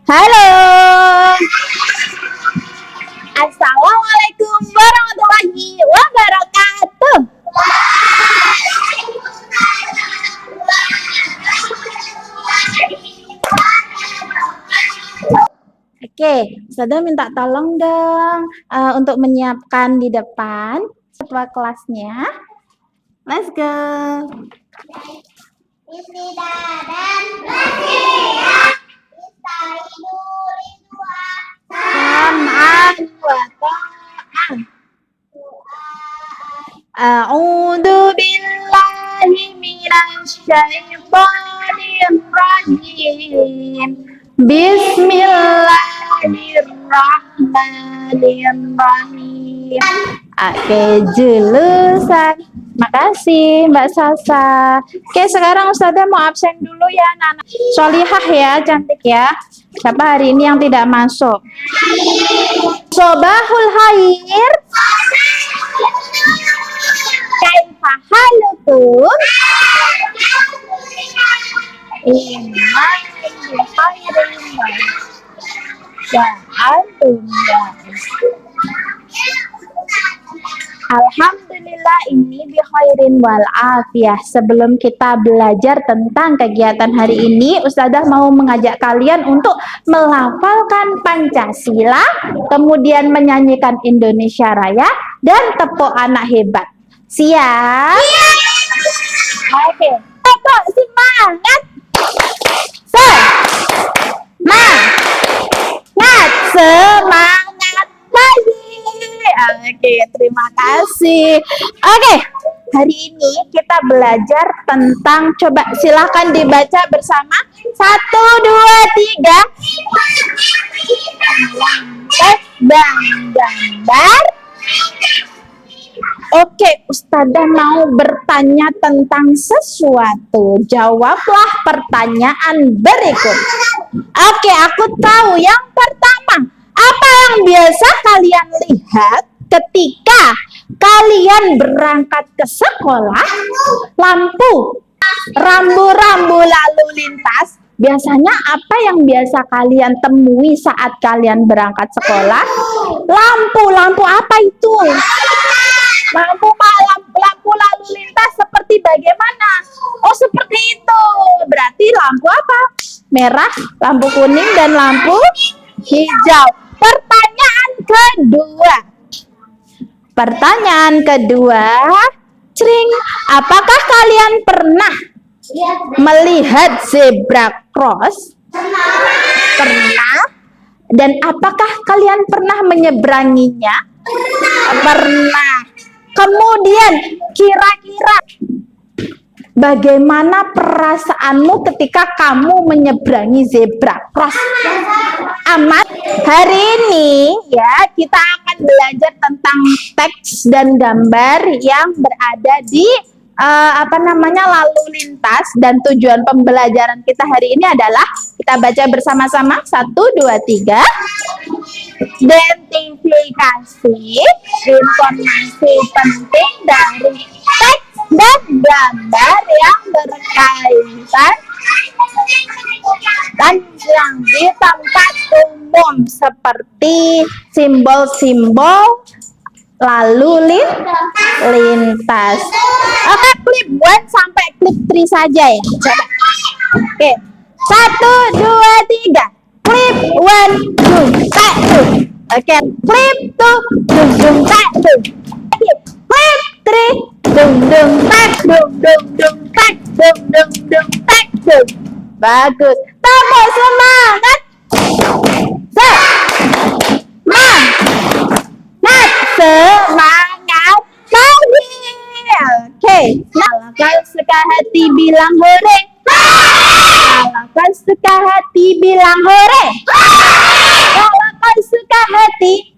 Halo. Assalamualaikum warahmatullahi wabarakatuh. Oke, Ustazah minta tolong dong untuk menyiapkan di depan ketua kelasnya. Let's go. Bismillah dan bersiap. Sam'an wa ta'an. A'udzu billahi minasy syaithanir rajim. Bismillahirrahmanirrahim. Oke, jurusan. Makasih Mbak Sasa. Oke, sekarang Ustazah mau absen dulu ya anak-anak. Solihah ya, cantik ya. Siapa hari ini yang tidak masuk? Sobahul khair. Kaifa halukum? Inna khairin ya antum ya. Alhamdulillah ini bi khairin wal afiyah. Sebelum kita belajar tentang kegiatan hari ini, Ustazah mau mengajak kalian untuk melafalkan Pancasila, kemudian menyanyikan Indonesia Raya dan tepuk anak hebat. Siap? Oke. Tepuk semangat. Semangat lagi. Oke, terima kasih. Oke, hari ini kita belajar tentang, coba silahkan dibaca bersama. 1, 2, 3. Gambar. Oke, Ustazah mau bertanya tentang sesuatu. Jawablah pertanyaan berikut. Oke, aku tahu. Yang pertama, apa yang biasa kalian lihat ketika kalian berangkat ke sekolah? Lampu, rambu-rambu lalu lintas. Biasanya apa yang biasa kalian temui saat kalian berangkat sekolah? Lampu apa itu? Lampu lalu lintas seperti bagaimana? Oh, seperti itu. Berarti lampu apa? Merah, lampu kuning, dan lampu hijau. Pertanyaan kedua, cring, apakah kalian pernah melihat zebra cross? Pernah. Dan apakah kalian pernah menyeberanginya? Pernah. Kemudian, kira-kira bagaimana perasaanmu ketika kamu menyeberangi zebra cross? Amat. Hari ini ya kita akan belajar tentang teks dan gambar yang berada di lalu lintas, dan tujuan pembelajaran kita hari ini adalah kita baca bersama-sama. 1, 2, 3. Identifikasi informasi penting dari teks dan gambar yang berkaitan dan yang di tempat umum seperti simbol-simbol lalu lintas. Oke, klip 1 sampai klip 3 saja ya. Coba. Oke. 1, 2, 3. Klip 1, tek tuh. Oke, klip 2, tek tuh. Klip 3, tek tek tuh. Bagus. Tepuk semangat. Semangat lagi. Oke. Kalau suka hati bilang hore. Kalau suka hati bilang hore. Kalau suka hati.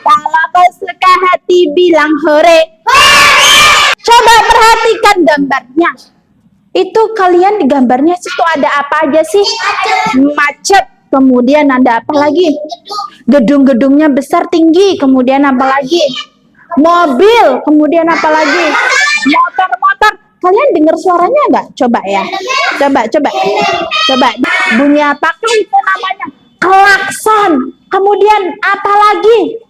Kalau suka hati bilang hore. Coba perhatikan gambarnya. Itu kalian di gambarnya situ ada apa aja sih? Macet. Kemudian ada apa lagi? Gedung-gedungnya besar tinggi. Kemudian apa lagi? Mobil. Kemudian apa lagi? Motor-motor Kalian dengar suaranya nggak? Coba ya. Coba. Bunyi apakah itu namanya? Klakson. Kemudian apa lagi?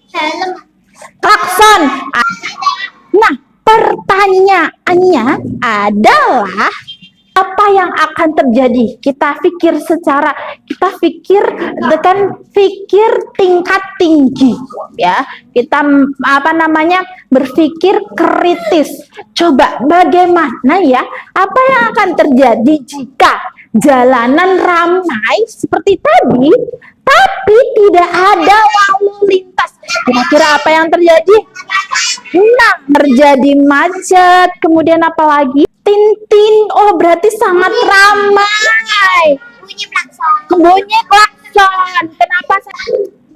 Klakson. Nah, pertanyaannya adalah apa yang akan terjadi? Kita pikir dengan pikir tingkat tinggi, ya. Kita berpikir kritis. Coba bagaimana ya? Apa yang akan terjadi jika jalanan ramai seperti tadi, tapi tidak ada lalu lintas? Kira-kira apa yang terjadi? Nah, terjadi macet. Kemudian apa lagi? Tintin. Oh, berarti sangat ramai. Bunyi klakson. Kenapa?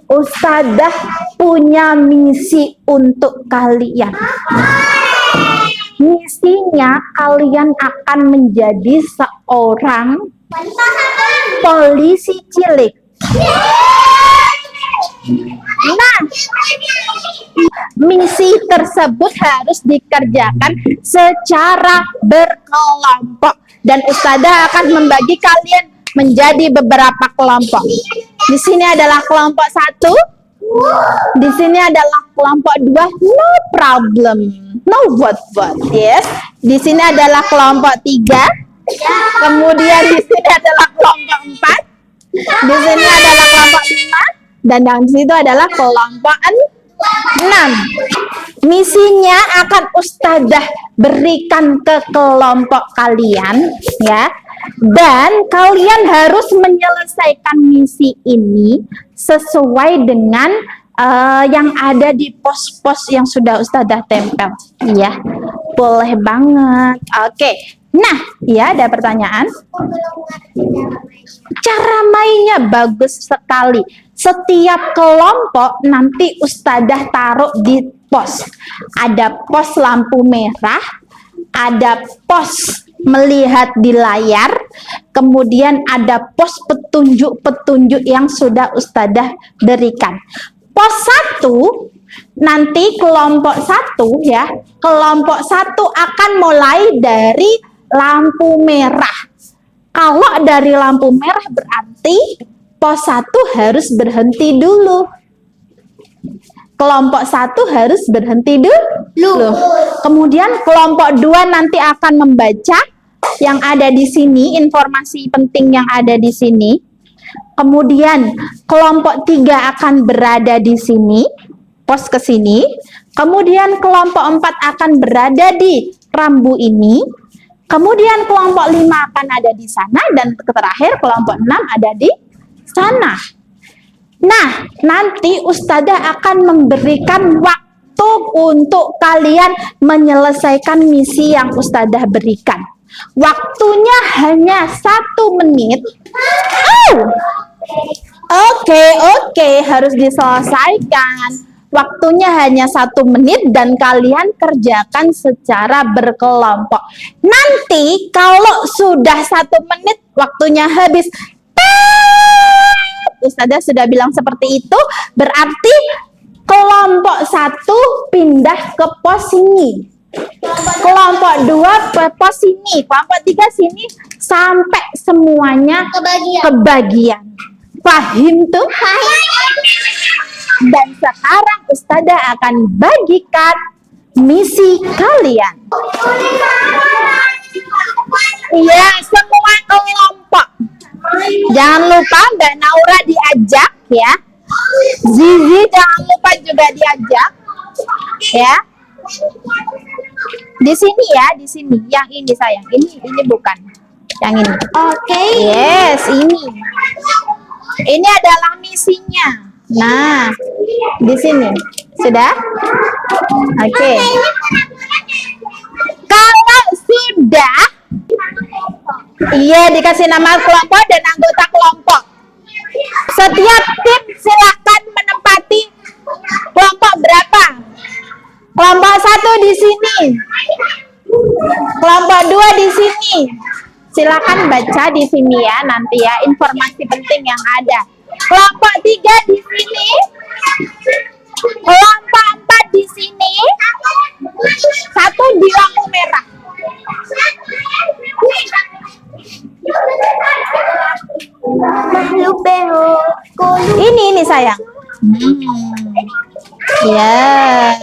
Ustadzah punya misi untuk kalian. Misinya kalian akan menjadi seorang polisi cilik. Nah, misi tersebut harus dikerjakan secara berkelompok dan Ustadzah akan membagi kalian menjadi beberapa kelompok. Di sini adalah kelompok 1, di sini adalah kelompok 2, no problem, no what, yes. Di sini adalah kelompok 3, kemudian di sini adalah kelompok 4, di sini adalah kelompok 5, dan yang di situ adalah kelompok 6. Misinya akan Ustadzah berikan ke kelompok kalian, ya. Dan kalian harus menyelesaikan misi ini sesuai dengan yang ada di pos-pos yang sudah Ustadzah tempel, ya. Boleh banget. Oke. Nah, ya, ada pertanyaan? Cara mainnya bagus sekali. Setiap kelompok nanti Ustadzah taruh di pos. Ada pos lampu merah, ada pos melihat di layar, kemudian ada pos petunjuk-petunjuk yang sudah Ustadzah berikan. Pos 1 nanti kelompok 1, ya, kelompok 1 akan mulai dari lampu merah. Kalau dari lampu merah berarti pos 1 harus berhenti dulu. Kelompok 1 harus berhenti dulu. Kemudian kelompok 2 nanti akan membaca yang ada di sini, informasi penting yang ada di sini. Kemudian kelompok 3 akan berada di sini, pos ke sini. Kemudian kelompok 4 akan berada di rambu ini. Kemudian kelompok 5 akan ada di sana dan terakhir kelompok 6 ada di sana. Nah, nanti Ustadzah akan memberikan waktu untuk kalian menyelesaikan misi yang Ustadzah berikan. Waktunya hanya 1 menit. Oke, harus diselesaikan. Waktunya hanya 1 menit dan kalian kerjakan secara berkelompok. Nanti kalau sudah 1 menit waktunya habis, Ustadzah sudah bilang seperti itu, berarti kelompok 1 pindah ke pos sini, kelompok 2 ke pos sini, kelompok 3 sini, sampai semuanya kebagian. Paham tuh? Dan sekarang Ustadzah akan bagikan misi kalian. Iya, semua kelompok. Jangan lupa Mbak Naura diajak, ya. Zizi jangan lupa juga diajak, ya. Di sini ya, di sini. Yang ini sayang, ini bukan. Yang ini. Oke. Yes, ini. Ini adalah misinya. Nah, di sini. Sudah? Oke. Kalau sudah, iya, dikasih nama kelompok dan anggota kelompok. Setiap tim silakan menempati kelompok berapa? Kelompok 1 di sini. Kelompok 2 di sini. Silakan baca di sini ya, nanti ya, informasi penting yang ada. Kelompok 3 di sini. Kelompok 4 di sini. 1 di lampu merah. Ini sayang. Ya.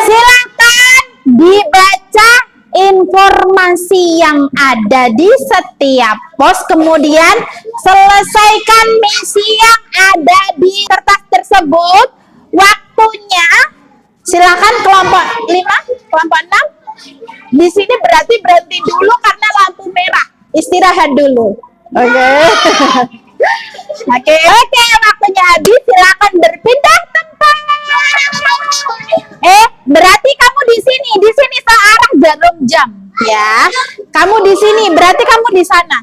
Silakan dibaca informasi yang ada di setiap pos, kemudian selesaikan misi yang ada di kertas tersebut. Waktunya silakan kelompok 5, kelompok 6. Di sini berarti berhenti dulu karena lampu merah. Istirahat dulu. Oke. Oke, waktunya habis, silakan berpindah tempat. Berarti kamu di sini searah jarum jam, ya. Kamu di sini, berarti kamu di sana.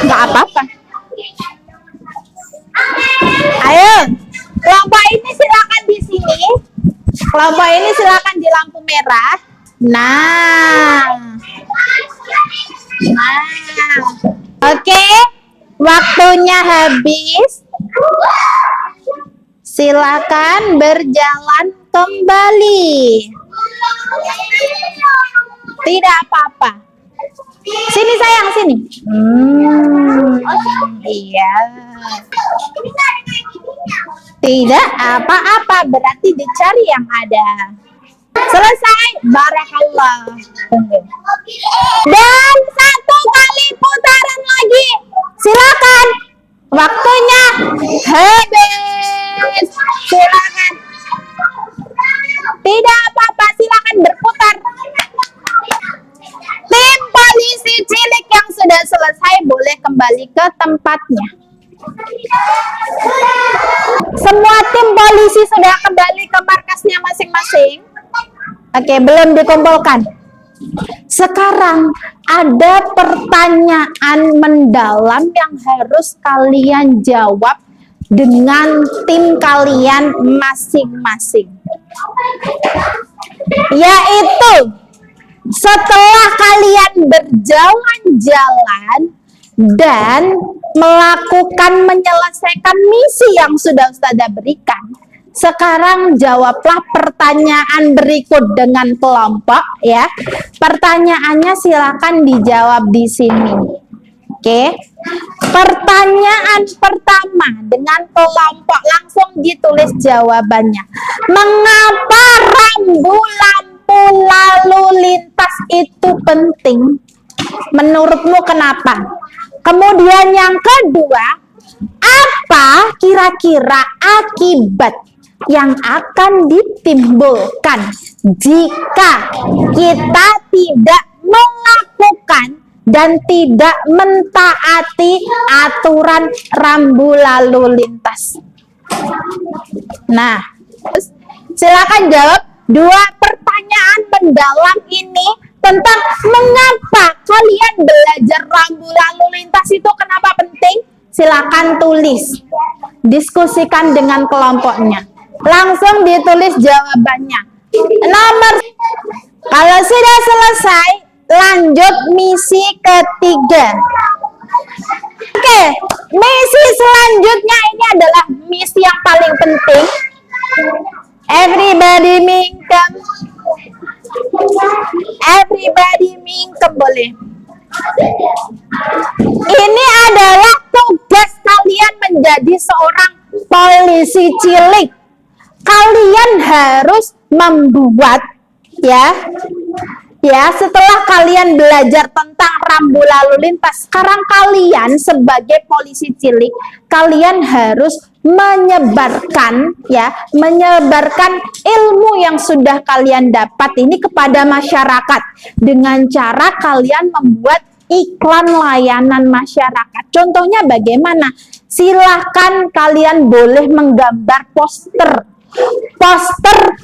Enggak apa-apa. Ayo, kelompok ini silakan di sini. Kelompok ini silakan di lampu merah. Nah. Oke. Waktunya habis. Silakan berjalan kembali. Tidak apa-apa. Sini sayang, sini. Iya. Tidak apa-apa, berarti dicari yang ada. Selesai. Barakallah. Dan 1 kali putaran lagi. Silakan. Waktunya habis. Silakan. Tidak apa-apa, silakan berputar. Tim polisi cilik yang sudah selesai boleh kembali ke tempatnya. Semua tim polisi sudah kembali ke markasnya masing-masing. Oke, belum dikumpulkan. Sekarang ada pertanyaan mendalam yang harus kalian jawab dengan tim kalian masing-masing. Yaitu, setelah kalian berjalan-jalan dan menyelesaikan misi yang sudah Ustazah berikan, sekarang jawablah pertanyaan berikut dengan kelompok, ya. Pertanyaannya silakan dijawab di sini. Oke. Pertanyaan pertama dengan kelompok, langsung ditulis jawabannya. Mengapa rambu-lampu lalu lintas itu penting? Menurutmu kenapa? Kemudian yang kedua, apa kira-kira akibat yang akan ditimbulkan jika kita tidak melakukan dan tidak mentaati aturan rambu lalu lintas? Nah, silakan jawab 2 pertanyaan mendalam ini tentang mengapa kalian belajar rambu lalu lintas itu kenapa penting. Silakan tulis, diskusikan dengan kelompoknya. Langsung ditulis jawabannya. Kalau sudah selesai, lanjut misi ketiga. Oke, misi selanjutnya ini adalah misi yang paling penting. Everybody mingkem. Everybody mingkem boleh. Ini adalah tugas kalian menjadi seorang polisi cilik. Kalian harus membuat, ya, setelah kalian belajar tentang rambu lalu lintas, sekarang kalian sebagai polisi cilik, kalian harus menyebarkan ilmu yang sudah kalian dapat ini kepada masyarakat dengan cara kalian membuat iklan layanan masyarakat. Contohnya bagaimana? Silahkan kalian boleh menggambar poster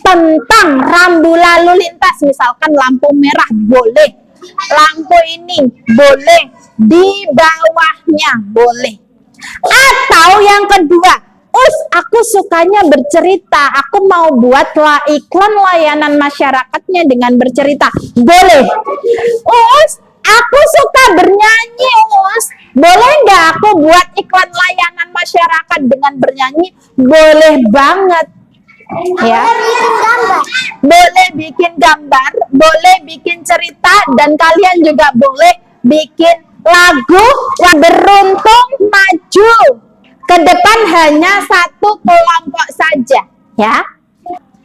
tentang rambu lalu lintas, misalkan lampu merah boleh, lampu ini boleh, di bawahnya boleh. Atau yang kedua, aku sukanya bercerita, aku mau buatlah iklan layanan masyarakatnya dengan bercerita, boleh. Aku suka bernyanyi, boleh nggak aku buat iklan layanan masyarakat dengan bernyanyi? Boleh banget. Ya. Boleh bikin gambar, boleh bikin cerita, dan kalian juga boleh bikin lagu yang beruntung maju ke depan hanya satu kelompok saja, ya.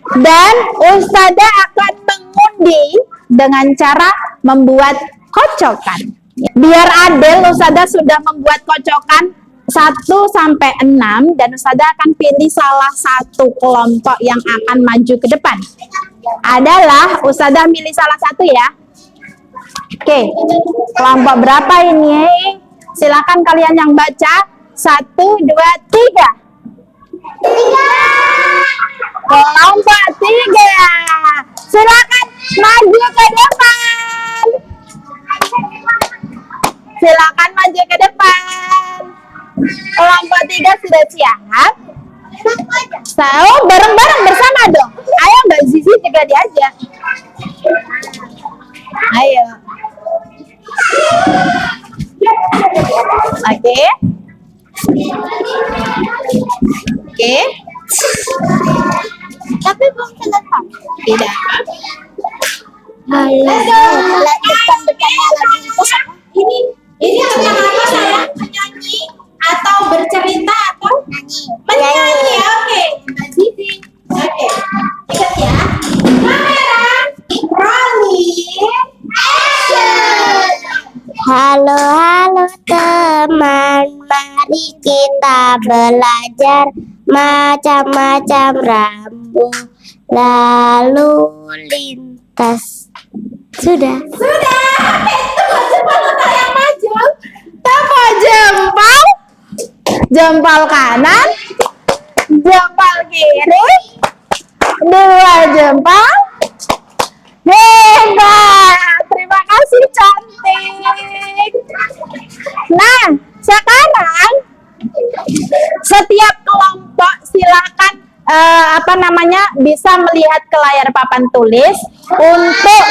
Dan Ustazah akan mengundi dengan cara membuat kocokan. Biar adil, Ustazah sudah membuat kocokan 1 sampai 6 dan Ustazah akan pilih salah satu kelompok yang akan maju ke depan. Adalah Ustazah milih salah satu ya. Oke, kelompok berapa ini? Silakan kalian yang baca. 1, 2, 3. Kelompok 3. Silakan maju ke depan. Silakan maju ke depan. Kelompok 3 sudah siap. So, bareng-bareng bersama dong. Ayo Mbak Zizi juga diajak. Ayo. Oke. Oke. Tapi belum selesai. Tidak. Halo. Depan-depannya lagi itu siapa? Ini anak-anak saya menyanyi atau bercerita atau menyanyi. Oke. Mbak Zizi. Oke. Ingat ya. Kamera. Rolling. Action. Halo teman, mari kita belajar macam-macam rambu lalu lintas. Sudah. Cepat yang maju. Tepuk jempol. Jempol kanan. Jempol kiri. 2 jempol. Hebat. Terima kasih cantik. Nah, sekarang setiap kelompok silakan bisa melihat ke layar papan tulis untuk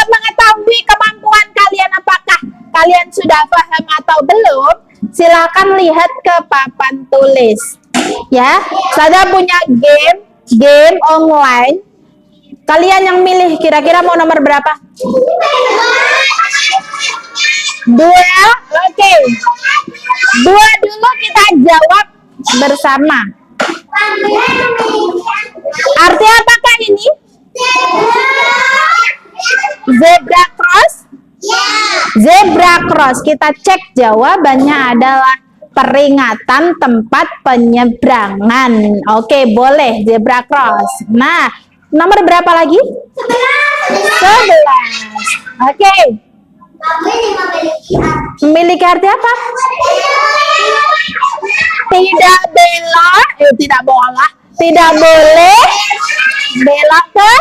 mengetahui kemampuan kalian, apakah kalian sudah paham atau belum. Silakan lihat ke papan tulis. Ya, saya punya game online. Kalian yang milih kira-kira mau nomor berapa? 2. Oke. 2 dulu kita jawab bersama. Arti apakah ini? Zebra cross? Zebra cross. Kita cek jawabannya adalah peringatan tempat penyeberangan. Oke, boleh zebra cross. Nah, nomor berapa lagi? 11. Oke. Memiliki arti apa? Tidak belok, tidak boleh belok ke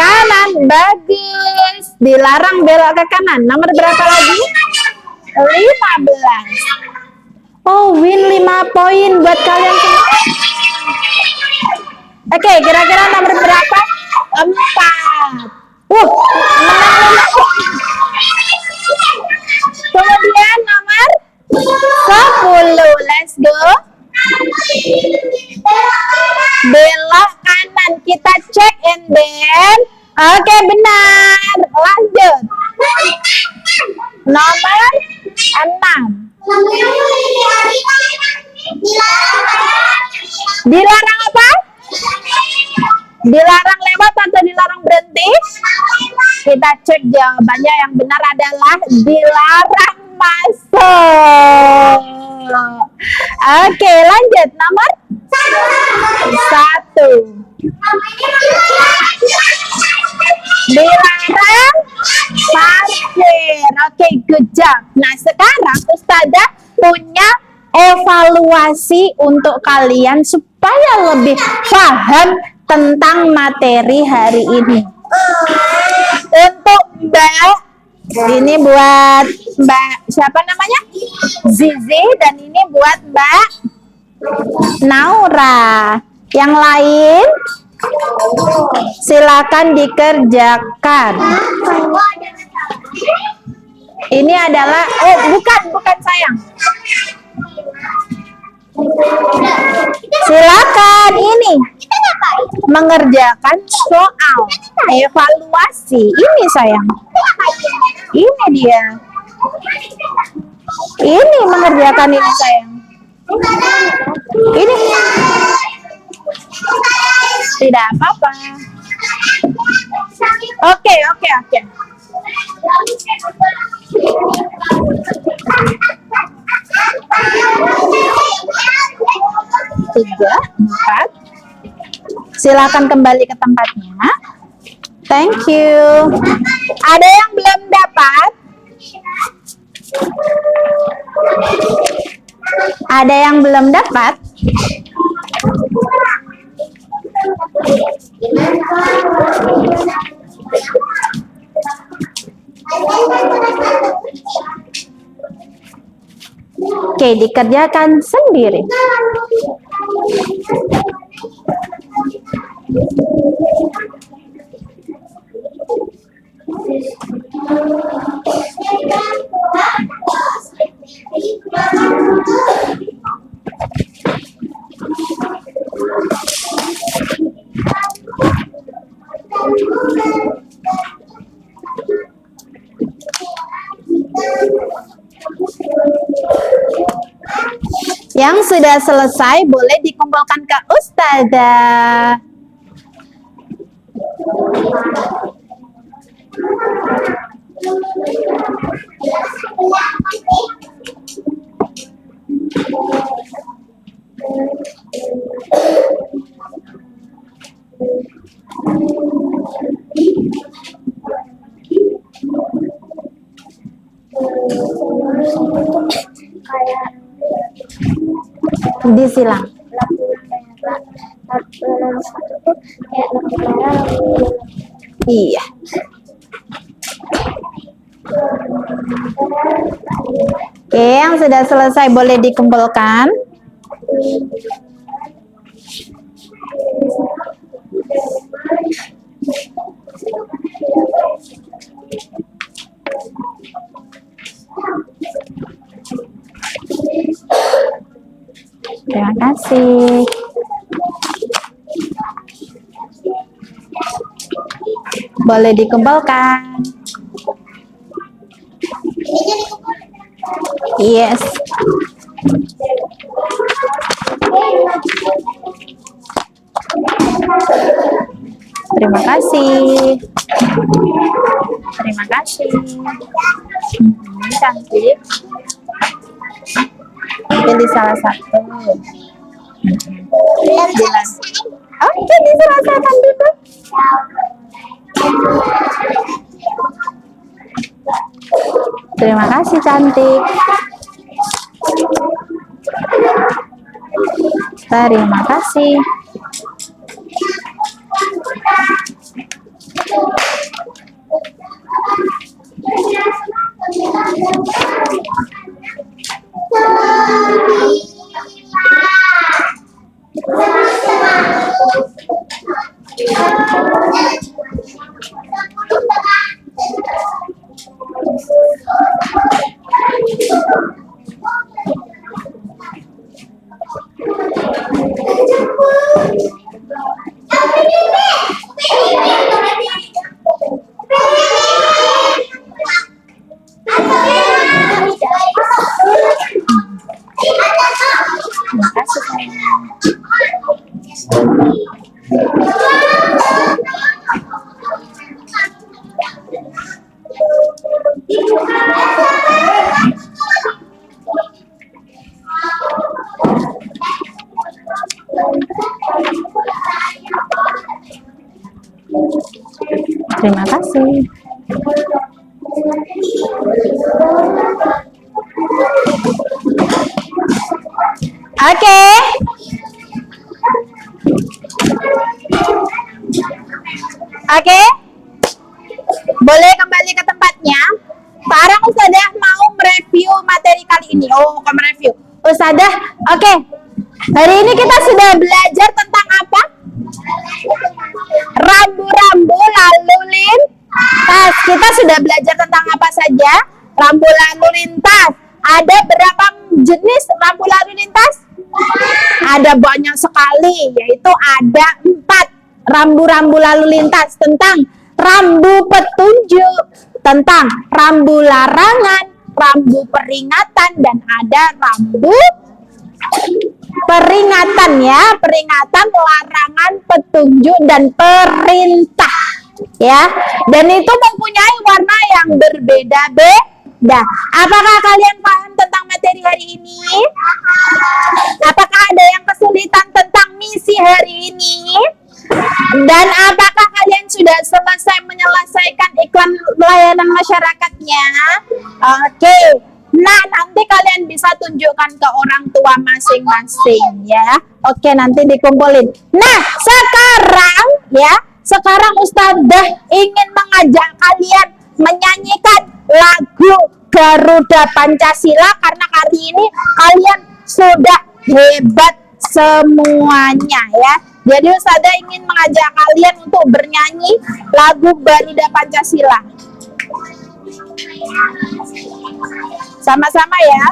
kanan. Bagus. Dilarang belok ke kanan. Nomor berapa lagi? 15. Oh, win 5 poin buat kalian semua. Oke, kira-kira nomor berapa? 4. Menang 5. Kemudian nomor 10. Let's go. Belok kanan. Kita cek and then. Oke, benar. Lanjut. Nomor 6. Dilarang apa? Dilarang lewat atau dilarang berhenti? Kita cek jawabannya, yang benar adalah dilarang masuk. Oke, lanjut. Nomor 1. Dilarang parkir. Oke, good job. Nah, sekarang Ustazah punya evaluasi untuk kalian supaya lebih paham tentang materi hari ini. Untuk Mbak, ini buat Mbak siapa namanya? Zizi, dan ini buat Mbak Naura. Yang lain silakan dikerjakan. Ini adalah, oh bukan sayang. Silakan ini mengerjakan soal evaluasi. Ini sayang. Ini dia. Ini mengerjakan ini sayang. Ini tidak apa-apa. Oke. Tiga, empat. Silakan kembali ke tempatnya. Thank you. Ada yang belum dapat? Ada yang belum dapat? Oke, dikerjakan sendiri. Yang sudah selesai boleh dikumpulkan ke Ustazah. Disilang. Iya. Oke, yang sudah selesai boleh dikumpulkan. Terima kasih. Boleh dikumpulkan. Yes. Terima kasih. Terima kasih. Cantik. Pilih salah satu. Oke, diselesaikan dulu. Terima kasih, cantik. Terima kasih. Terima kasih. Oke. Oke. Boleh kembali ke tempatnya. Sekarang Ustazah mau mereview materi kali ini. Oh, bukan mereview. Ustazah, oke. Hari ini kita sudah belajar tentang apa? Rambu-rambu lalu lintas. Kita sudah belajar tentang apa saja? Rambu lalu lintas. Ada berapa jenis rambu lalu lintas? Ada banyak sekali, yaitu ada 4 rambu-rambu lalu lintas. Tentang rambu petunjuk, tentang rambu larangan, rambu peringatan, dan ada rambu peringatan ya, peringatan, larangan, petunjuk, dan perintah ya. Dan itu mempunyai warna yang berbeda-beda. Apakah kalian paham tentang materi hari ini? Apakah ada yang kesulitan tentang misi hari ini? Dan apakah kalian sudah selesai menyelesaikan iklan layanan masyarakatnya? Oke. Nah, nanti kalian bisa tunjukkan ke orang tua masing-masing ya. Oke, nanti dikumpulin. Nah, sekarang Ustadzah ingin mengajak kalian menyanyikan lagu Garuda Pancasila, karena hari ini kalian sudah hebat semuanya ya. Jadi Ustadzah ingin mengajak kalian untuk bernyanyi lagu Garuda Pancasila. Sama-sama ya.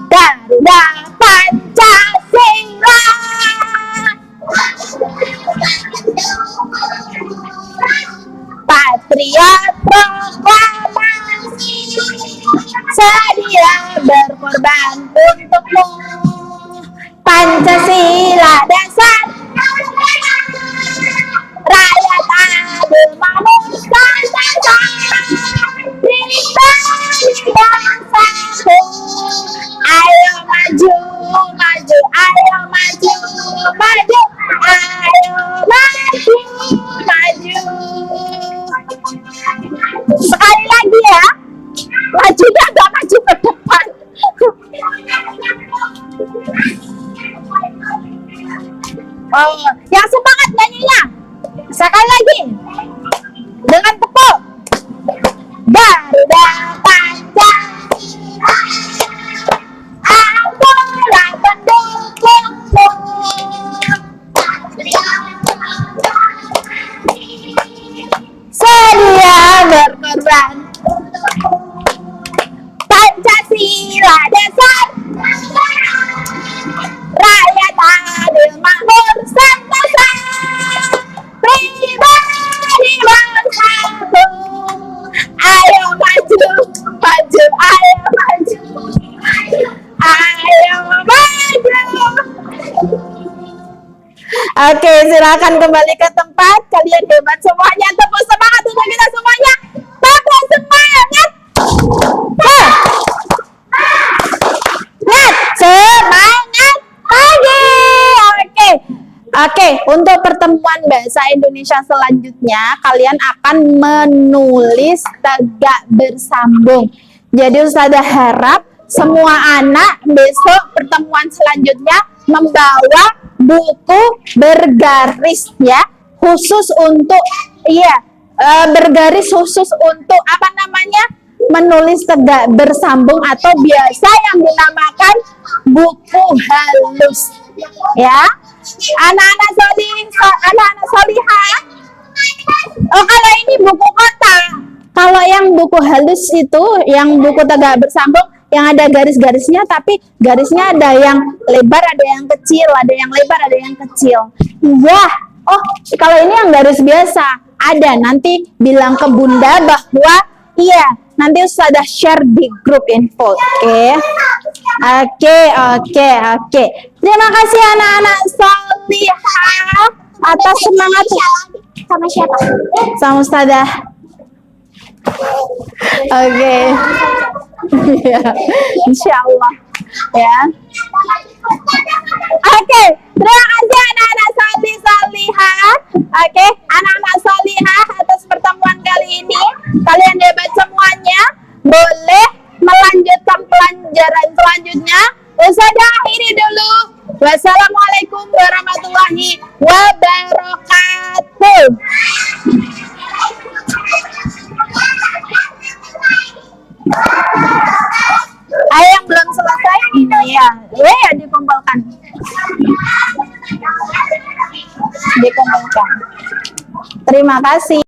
Garuda Pancasila, patriot proklamasi, sedia berkorban untukmu. Pancasila dasar rakyat adil makmur sejahtera, bangsaku. Ayo maju, maju, ayo maju, maju, ayo maju, maju. Sekali lagi ya, majunya gak maju ke depan. Oh, yang semangat nyanyinya. Sekali lagi. Dengan tepuk. Garuda Pancasila, akulah pendukungmu. Sedia berkorban. Pancasila dasar rakyat adil makmur sentosa, pribadi bangsaku. Ayo maju, maju, ayo maju, ayo maju. Oke, silakan kembali ke tempat. Kalian hebat semuanya. Tepuk semangat untuk kita semuanya. Tepuk semangat. Semangat pagi. Oke, untuk pertemuan bahasa Indonesia selanjutnya, kalian akan menulis tegak bersambung. Jadi Ustazah harap semua anak besok pertemuan selanjutnya membawa buku bergaris ya, khusus untuk bergaris khusus untuk apa namanya? Menulis tegak bersambung atau biasa yang dinamakan buku halus. Ya. Anak-anak solihah. Oh, kalau ini buku kotak. Kalau yang buku halus itu, yang buku tegak bersambung, yang ada garis-garisnya, tapi garisnya ada yang lebar, ada yang kecil, ada yang lebar, ada yang kecil. Iya. Oh, kalau ini yang garis biasa, ada. Nanti bilang ke Bunda bahwa iya, nanti Ustazah share di grup info. Oke. Terima kasih anak-anak solihah atas semangatnya. Sama siapa? Sama Ustazah. Oke. Ya, insya Allah ya. Oke, terima kasih anak-anak solihah. Oke, anak-anak solihah atas pertemuan kali ini. Kalian hebat semuanya. Boleh melanjutkan pelajaran selanjutnya. Ustazah akhiri dulu. Wassalamualaikum warahmatullahi wabarakatuh. Ayo yang belum selesai ini ya dikumpulkan. dikumpulkan. Terima kasih.